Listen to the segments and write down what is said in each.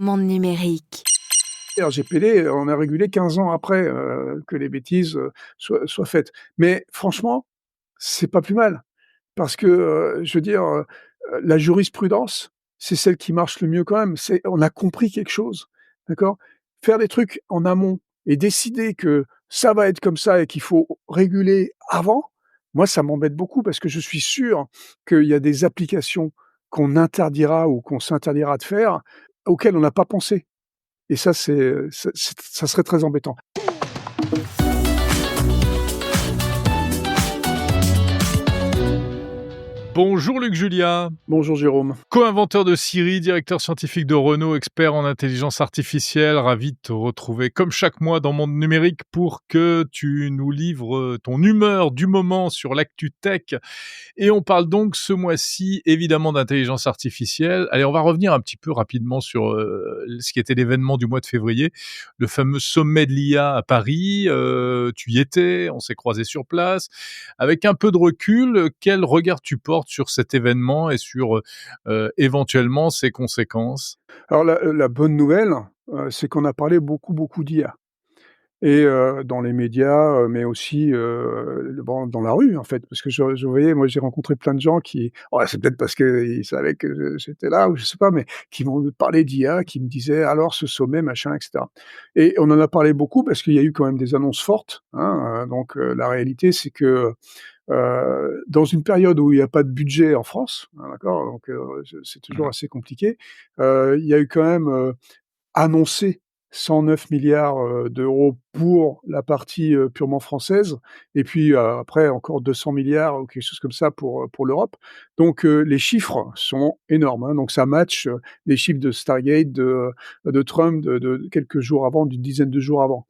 Monde numérique. RGPD, on a régulé 15 ans après, que les bêtises, soient faites. Mais franchement, c'est pas plus mal parce que, je veux dire, la jurisprudence, c'est celle qui marche le mieux quand même. On a compris quelque chose, d'accord? Faire des trucs en amont et décider que ça va être comme ça et qu'il faut réguler avant, moi, ça m'embête beaucoup parce que je suis sûr qu'il y a des applications qu'on interdira ou qu'on s'interdira de faire, auxquelles on n'a pas pensé. Et ça, ça serait très embêtant. Bonjour Luc Julia, Bonjour Jérôme. co-inventeur de Siri, directeur scientifique de Renault, expert en intelligence artificielle, ravi de te retrouver comme chaque mois dans Monde Numérique pour que tu nous livres ton humeur du moment sur l'actu tech. Et on parle donc ce mois-ci évidemment d'intelligence artificielle. Allez, on va revenir un petit peu rapidement sur ce qui était l'événement du mois de février, le fameux sommet de l'IA à Paris. Tu y étais, on s'est croisés sur place. Avec un peu de recul, quel regard tu portes sur cet événement et sur éventuellement ses conséquences? Alors la bonne nouvelle, c'est qu'on a parlé beaucoup, beaucoup d'IA et dans les médias, mais aussi, dans la rue, en fait. Parce que je voyais, moi, j'ai rencontré plein de gens qui c'est peut-être parce qu'ils savaient que j'étais là ou je sais pas, mais qui m'ont parlé d'IA, qui me disaient: «Alors ce sommet, machin» et cetera, et on en a parlé beaucoup parce qu'il y a eu quand même des annonces fortes, hein, donc la réalité, c'est que dans une période où il y a pas de budget en France, hein, d'accord? Donc c'est toujours Mmh. assez compliqué. Il y a eu quand même, annoncé 109 milliards d'euros pour la partie, purement française et puis, après encore 200 milliards ou quelque chose comme ça pour l'Europe. Donc les chiffres sont énormes, hein, donc ça match, les chiffres de Stargate, de Trump de quelques jours avant, d'une dizaine de jours avant.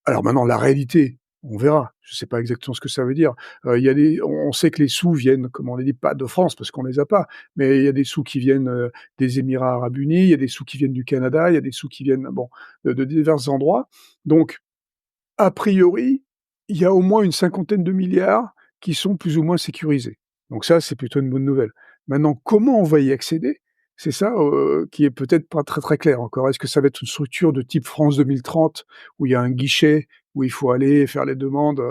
Alors maintenant la réalité, on verra. Je sais pas exactement ce que ça veut dire. Il y a des on sait que les sous viennent, comme on l'a dit, pas de France parce qu'on les a pas, mais il y a des sous qui viennent, des Émirats arabes unis, il y a des sous qui viennent du Canada, il y a des sous qui viennent, bon, de divers endroits. Donc a priori, il y a au moins une cinquantaine de milliards qui sont plus ou moins sécurisés. Donc ça, c'est plutôt une bonne nouvelle. Maintenant, comment on va y accéder? C'est ça, qui est peut-être pas très, très clair encore. Est-ce que ça va être une structure de type France 2030 où il y a un guichet, où il faut aller faire les demandes?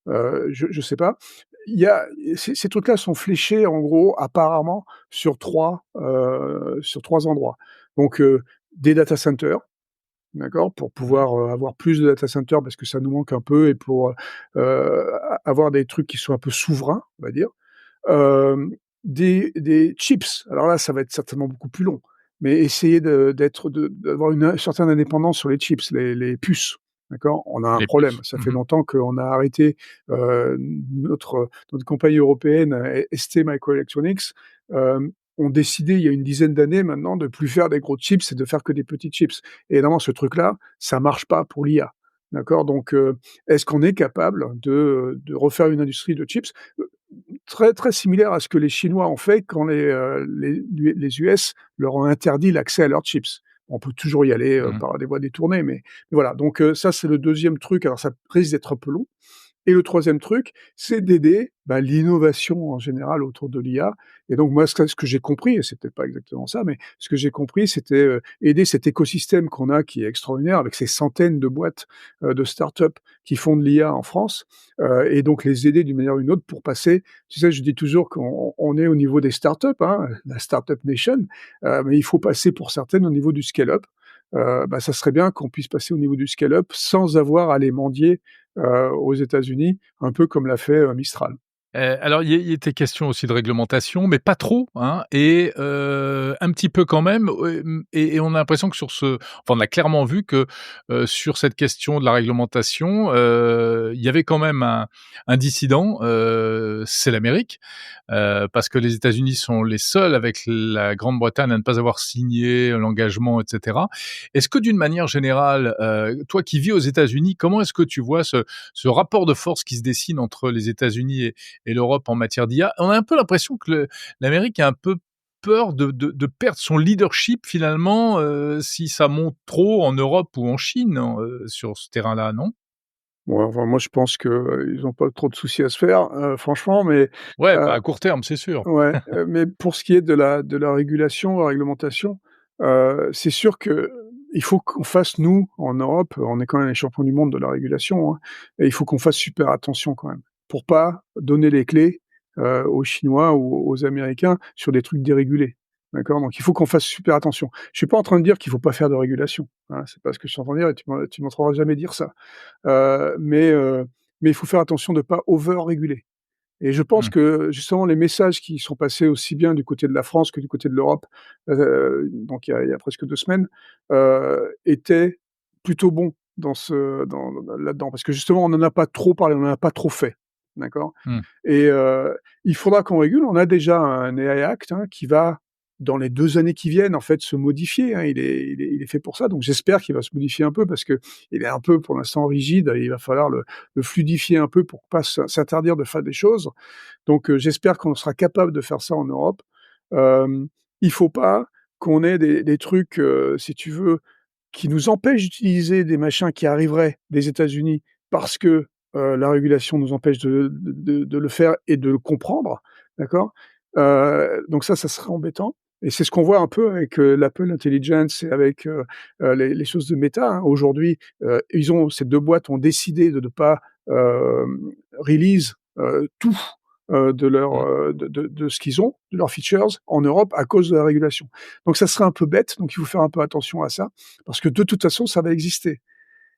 Je sais pas. Il y a ces trucs-là sont fléchés en gros apparemment sur 3 endroits. Donc, des data centers, d'accord? Pour Mmh. pouvoir, avoir plus de data centers parce que ça nous manque un peu et pour, avoir des trucs qui soient un peu souverains, on va dire. Hem, des chips, alors là, ça va être certainement beaucoup plus long, mais essayer d'avoir une certaine indépendance sur les chips, les puces, d'accord? On a un Les problème, puces. ça fait Mmh. longtemps qu'on a arrêté, notre compagnie européenne, STMicroelectronics, ont décidé il y a une dizaine d'années maintenant de plus faire des gros chips et de faire que des petits chips, et évidemment ce truc-là, ça marche pas pour l'IA, d'accord? Donc est-ce qu'on est capable de refaire une industrie de chips? Très, très similaire à ce que les Chinois ont fait quand les US leur ont interdit l'accès à leurs chips. On peut toujours y aller, Mmh. par des voies détournées, mais voilà, donc ça, c'est le deuxième truc. Alors ça risque d'être un peu long, et le troisième truc, c'est d'aider, l'innovation en général autour de l'IA, et donc moi, ce que j'ai compris, et c'est peut-être pas exactement ça, mais ce que j'ai compris, c'était, aider cet écosystème qu'on a qui est extraordinaire avec ces centaines de boîtes, de start-up qui font de l'IA en France, et donc les aider d'une manière ou d'une autre pour passer, tu sais, je dis toujours qu'on est au niveau des start-up, hein, la start-up nation, mais il faut passer pour certaines au niveau du scale-up. Ça serait bien qu'on puisse passer au niveau du scale-up sans avoir à les mendier aux États-Unis, un peu comme l'a fait, Mistral. Alors il était question aussi de réglementation, mais pas trop, hein, et un petit peu quand même, et on a l'impression que on a clairement vu que, sur cette question de la réglementation, il y avait quand même un dissident, c'est l'Amérique, parce que les États-Unis sont les seuls avec la Grande-Bretagne à ne pas avoir signé l'engagement et cetera. Est-ce que d'une manière générale, toi qui vis aux États-Unis, comment est-ce que tu vois ce rapport de force qui se dessine entre les États-Unis et l'Europe en matière d'IA? On a un peu l'impression que l'Amérique a un peu peur de perdre son leadership finalement, si ça monte trop en Europe ou en Chine, sur ce terrain-là, non? Ouais, enfin, moi, je pense qu'ils ont pas trop de soucis à se faire, franchement, mais Ouais, pas heu, à court terme, c'est sûr. ouais, mais pour ce qui est de la régulation, la réglementation, C'est sûr qu'il faut qu'on fasse, nous, en Europe, on est quand même les champions du monde de la régulation, hein, et il faut qu'on fasse super attention quand même, pour pas donner les clés, aux Chinois ou aux Américains sur des trucs dérégulés. D'accord? Donc il faut qu'on fasse super attention. Je suis pas en train de dire qu'il faut pas faire de régulation, hein, c'est pas ce que je suis en train de dire et tu m'entendras jamais dire ça. Heu, mais heu, mais il faut faire attention de pas over réguler. Et je pense Mmh. que justement les messages qui sont passés aussi bien du côté de la France que du côté de l'Europe, donc il y a presque 2 semaines, étaient plutôt bons là-dedans. Parce que justement on n'en a pas trop parlé, on n'en a pas trop fait, d'accord? Mmh. Et il faudra qu'on régule. On a déjà un AI Act, hein, qui va, dans les 2 années qui viennent, en fait, se modifier, hein. Il est fait pour ça, donc j'espère qu'il va se modifier un peu parce qu'il est un peu, pour l'instant, rigide et il va falloir le fluidifier un peu pour pas s'interdire de faire des choses. Donc j'espère qu'on sera capable de faire ça en Europe. Hem, il faut pas qu'on ait des trucs, si tu veux, qui nous empêchent d'utiliser des machins qui arriveraient des États-Unis parce que, la régulation nous empêche de le faire et de le comprendre, d'accord? Donc ça serait embêtant et c'est ce qu'on voit un peu avec, l'Apple Intelligence et avec, les choses de Meta, hein. Aujourd'hui, ces 2 boîtes ont décidé de ne pas, release, tout, de leur, Mmh. de ce qu'ils ont, de leurs features en Europe à cause de la régulation. Donc ça serait un peu bête, donc il faut faire un peu attention à ça, parce que de toute façon, ça va exister.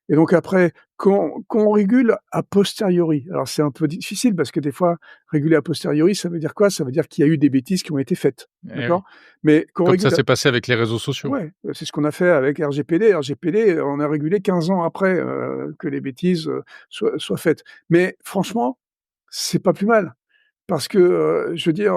Et donc après, quand on régule a posteriori, alors c'est un peu difficile parce que des fois, réguler a posteriori, ça veut dire quoi? Ça veut dire qu'il y a eu des bêtises qui ont été faites, Eh oui. d'accord? Mais quand on Comme ça régule s'est passé avec les réseaux sociaux. ouais, c'est ce qu'on a fait avec RGPD. RGPD, on a régulé 15 ans après, que les bêtises, soient faites. Mais franchement, c'est pas plus mal. Parce que, je veux dire,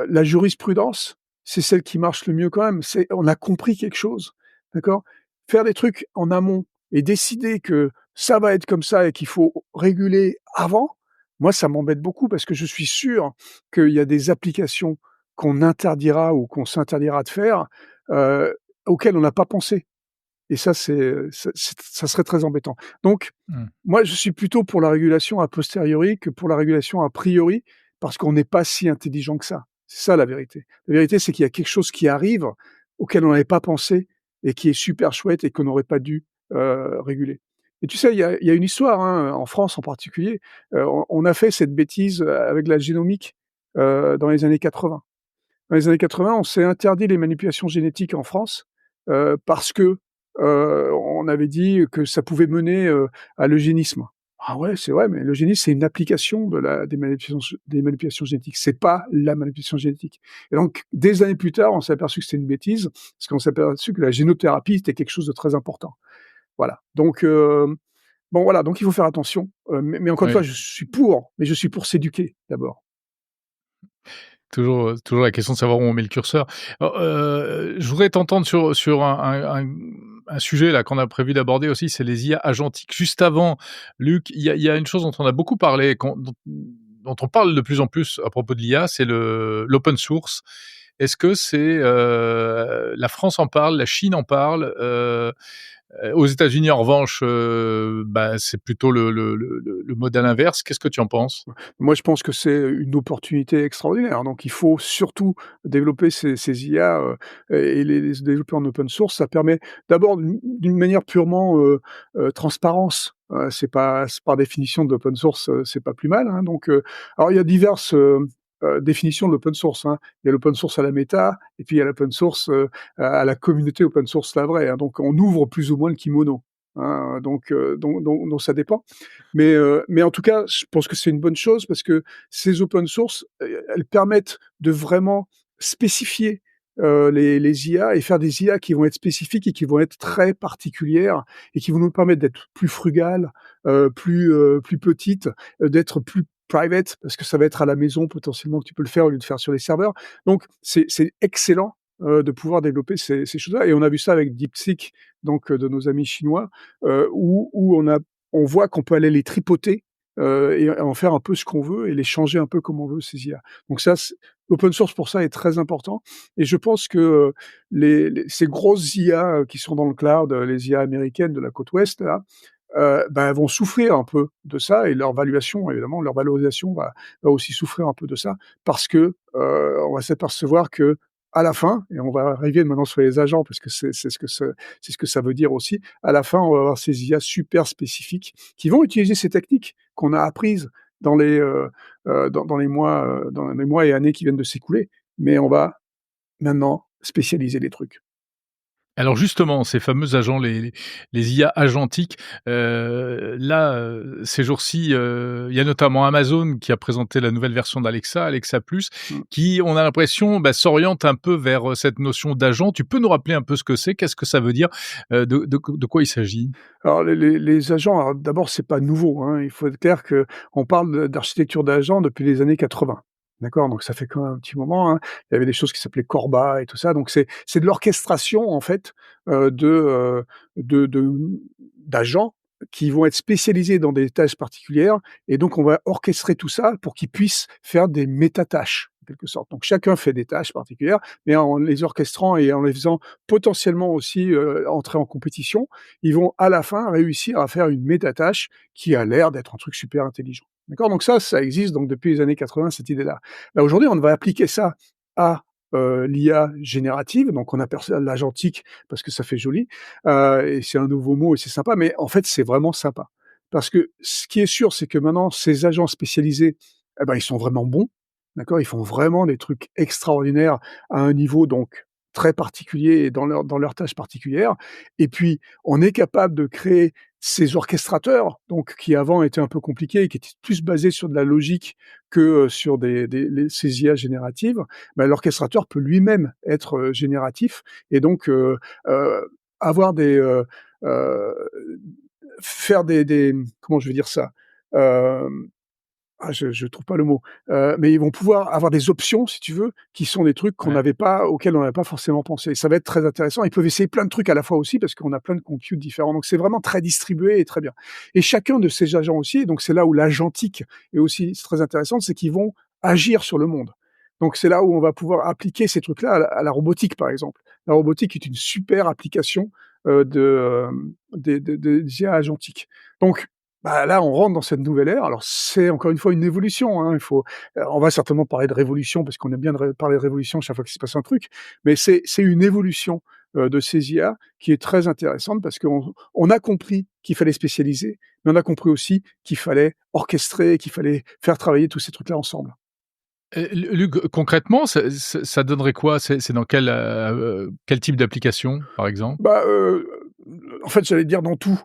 la jurisprudence, c'est celle qui marche le mieux quand même. C'est on a compris quelque chose, d'accord? Faire des trucs en amont et décider que ça va être comme ça et qu'il faut réguler avant, moi ça m'embête beaucoup parce que je suis sûr qu'il y a des applications qu'on interdira ou qu'on s'interdira de faire, heu, auxquelles on n'a pas pensé et ça ça serait très embêtant. Donc Mmh. moi, je suis plutôt pour la régulation a posteriori que pour la régulation a priori, parce qu'on n'est pas si intelligent que ça. C'est ça la vérité. La vérité, c'est qu'il y a quelque chose qui arrive auquel on n'avait pas pensé et qui est super chouette et qu'on n'aurait pas dû, réguler. Et tu sais, il y a une histoire, hein, en France en particulier, on a fait cette bêtise, avec la génomique, dans les années 80. Dans les années 80, on s'est interdit les manipulations génétiques en France, parce que, on avait dit que ça pouvait mener, à l'eugénisme. Ah ouais, c'est vrai, mais l'eugénisme, c'est une application des manipulations génétiques. C'est pas la manipulation génétique. Et donc, des années plus tard, on s'est aperçu que c'était une bêtise, parce qu'on s'est aperçu que la génothérapie, était quelque chose de très important. Voilà. Donc, bon voilà, donc il faut faire attention, mais encore une fois, Oui. je suis pour s'éduquer d'abord. Toujours la question de savoir où on met le curseur. Je voudrais t'entendre sur un sujet là qu'on a prévu d'aborder aussi, c'est les IA agentiques. Juste avant, Luc, il y a une chose dont on a beaucoup parlé, dont on parle de plus en plus à propos de l'IA, c'est l'open source. Est-ce que c'est, la France en parle, la Chine en parle, aux États-Unis en revanche, bah, c'est plutôt le modèle inverse. Qu'est-ce que tu en penses? Moi, je pense que c'est une opportunité extraordinaire. Donc, il faut surtout développer ces IA, et les développer en open source. Ça permet d'abord d'une manière purement, transparence. C'est par définition de l'open source, c'est pas plus mal, hein. Donc, alors il y a diverses, définitions de l'open source, hein. Il y a l'open source à la méta et puis il y a l'open source, à la communauté open source, la vraie, hein. Donc on ouvre plus ou moins le kimono, hein, donc ça dépend. Mais en tout cas, je pense que c'est une bonne chose parce que ces open source, elles permettent de vraiment spécifier, les IA et faire des IA qui vont être spécifiques et qui vont être très particulières et qui vont nous permettre d'être plus frugales, plus petites, d'être plus private parce que ça va être à la maison potentiellement que tu peux le faire au lieu de faire sur les serveurs. Donc c'est excellent, de pouvoir développer ces choses-là et on a vu ça avec DeepSeek, donc de nos amis chinois, où on voit qu'on peut aller les tripoter, et en faire un peu ce qu'on veut et les changer un peu comme on veut ces IA. Donc ça, l'open source pour ça est très important et je pense que, ces grosses IA, qui sont dans le cloud, les IA américaines de la côte ouest là, elles vont souffrir un peu de ça et leur valuation évidemment, leur valorisation va aussi souffrir un peu de ça parce que, on va s'apercevoir que à la fin, et on va arriver maintenant sur les agents parce que c'est ce que ça veut dire aussi. À la fin, on va avoir ces IA super spécifiques qui vont utiliser ces techniques qu'on a apprises dans dans les mois et années qui viennent de s'écouler, mais on va maintenant spécialiser les trucs. Alors justement, ces fameux agents, les IA agentiques, là, ces jours-ci, il y a notamment Amazon qui a présenté la nouvelle version d'Alexa, Alexa Plus, Mmh. qui, on a l'impression, bah, s'oriente un peu vers, cette notion d'agent. Tu peux nous rappeler un peu ce que c'est? Qu'est-ce que ça veut dire? De quoi il s'agit? Alors les agents, alors d'abord c'est pas nouveau, hein. Il faut être clair qu'on parle d'architecture d'agents depuis les années 80. D'accord? Donc ça fait quand même un petit moment, hein. Il y avait des choses qui s'appelaient Corba et tout ça, donc c'est de l'orchestration en fait, de d'agents qui vont être spécialisés dans des tâches particulières, et donc on va orchestrer tout ça pour qu'ils puissent faire des métatâches, en quelque sorte. Donc chacun fait des tâches particulières, mais en les orchestrant et en les faisant potentiellement aussi, entrer en compétition, ils vont à la fin réussir à faire une métatâche qui a l'air d'être un truc super intelligent. D'accord? Donc ça existe donc depuis les années 80, cette idée-là. Là, aujourd'hui, on va appliquer ça à, l'IA générative, donc on appelle ça l'agentique parce que ça fait joli, et c'est un nouveau mot et c'est sympa, mais en fait, c'est vraiment sympa. Parce que ce qui est sûr, c'est que maintenant ces agents spécialisés, eh ben, ils sont vraiment bons, d'accord? Ils font vraiment des trucs extraordinaires à un niveau donc très particulier et dans leurs tâches particulières, et puis on est capable de créer ces orchestrateurs, donc qui avant étaient un peu compliqués et qui étaient plus basés sur de la logique que, sur ces IA génératives. Bah, l'orchestrateur peut lui-même être, génératif, et donc avoir heu, faire comment je vais dire ça? Hem je trouve pas le mot, mais ils vont pouvoir avoir des options, si tu veux, qui sont des trucs Ouais. auxquels on n'avait pas forcément pensé. Ça va être très intéressant. Ils peuvent essayer plein de trucs à la fois aussi parce qu'on a plein de computes différents. Donc c'est vraiment très distribué et très bien. Et chacun de ces agents aussi, donc c'est là où l'agentique est aussi très intéressante, c'est qu'ils vont agir sur le monde. Donc c'est là où on va pouvoir appliquer ces trucs-là à la robotique, par exemple. La robotique est une super application, des IA agentiques. Donc bah, là, on rentre dans cette nouvelle ère. Alors, c'est encore une fois une évolution, hein. On va certainement parler de révolution parce qu'on aime bien parler de révolution chaque fois qu'il se passe un truc, mais c'est une évolution, de ces IA qui est très intéressante parce qu'on a compris qu'il fallait spécialiser, mais on a compris aussi qu'il fallait orchestrer, qu'il fallait faire travailler tous ces trucs-là ensemble. Luc, concrètement, ça donnerait quoi? C'est dans quel type d'application, par exemple? Bah, en fait, j'allais dire dans tout.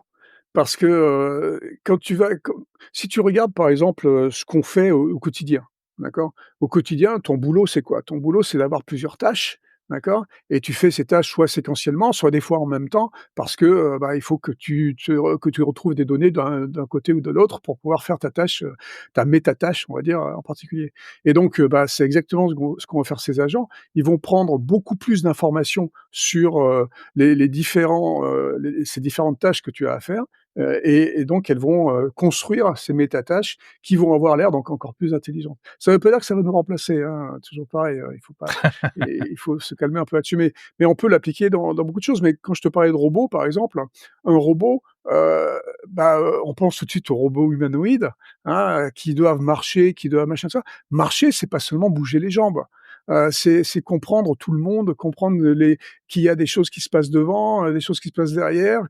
Parce que, quand tu vas quand si tu regardes par exemple, ce qu'on fait au quotidien, d'accord? Au quotidien, ton boulot, c'est quoi? Ton boulot, c'est d'avoir plusieurs tâches, d'accord? Et tu fais ces tâches soit séquentiellement, soit des fois en même temps parce que, bah, il faut que tu retrouves des données d'un côté ou de l'autre pour pouvoir faire ta tâche, ta métatâche, on va dire, en particulier. Et donc, bah, c'est exactement ce qu'ont va faire ces agents. Ils vont prendre beaucoup plus d'informations sur, les différents, ces différentes tâches que tu as à faire. Et donc elles vont, construire ces métatâches qui vont avoir l'air donc encore plus intelligentes. Ça veut pas dire que ça va nous remplacer, hein, toujours pareil, il faut se calmer un peu là-dessus, mais on peut l'appliquer dans beaucoup de choses. Mais quand je te parlais de robots, par exemple, un robot, bah, on pense tout de suite aux robots humanoïdes, hein, qui doivent marcher, qui doivent machin, ça. Marcher, c'est pas seulement bouger les jambes, c'est comprendre tout le monde, comprendre qu'il y a des choses qui se passent devant, des choses qui se passent derrière,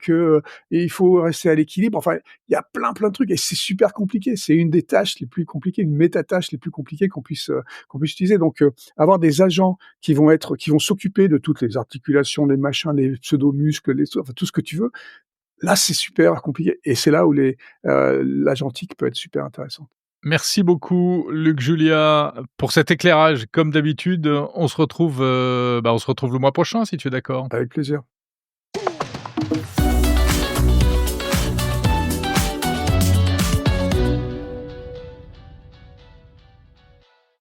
et il faut rester à l'équilibre. Enfin, il y a plein de trucs et c'est super compliqué. C'est une des tâches les plus compliquées, une métatâche les plus compliquées qu'on puisse utiliser. Donc, avoir des agents qui vont s'occuper de toutes les articulations, les machins, les pseudo-muscles, enfin tout ce que tu veux, là, c'est super compliqué et c'est là où l'agentique peut être super intéressant. Merci beaucoup, Luc Julia, pour cet éclairage. Comme d'habitude, on se retrouve le mois prochain, si tu es d'accord? Avec plaisir.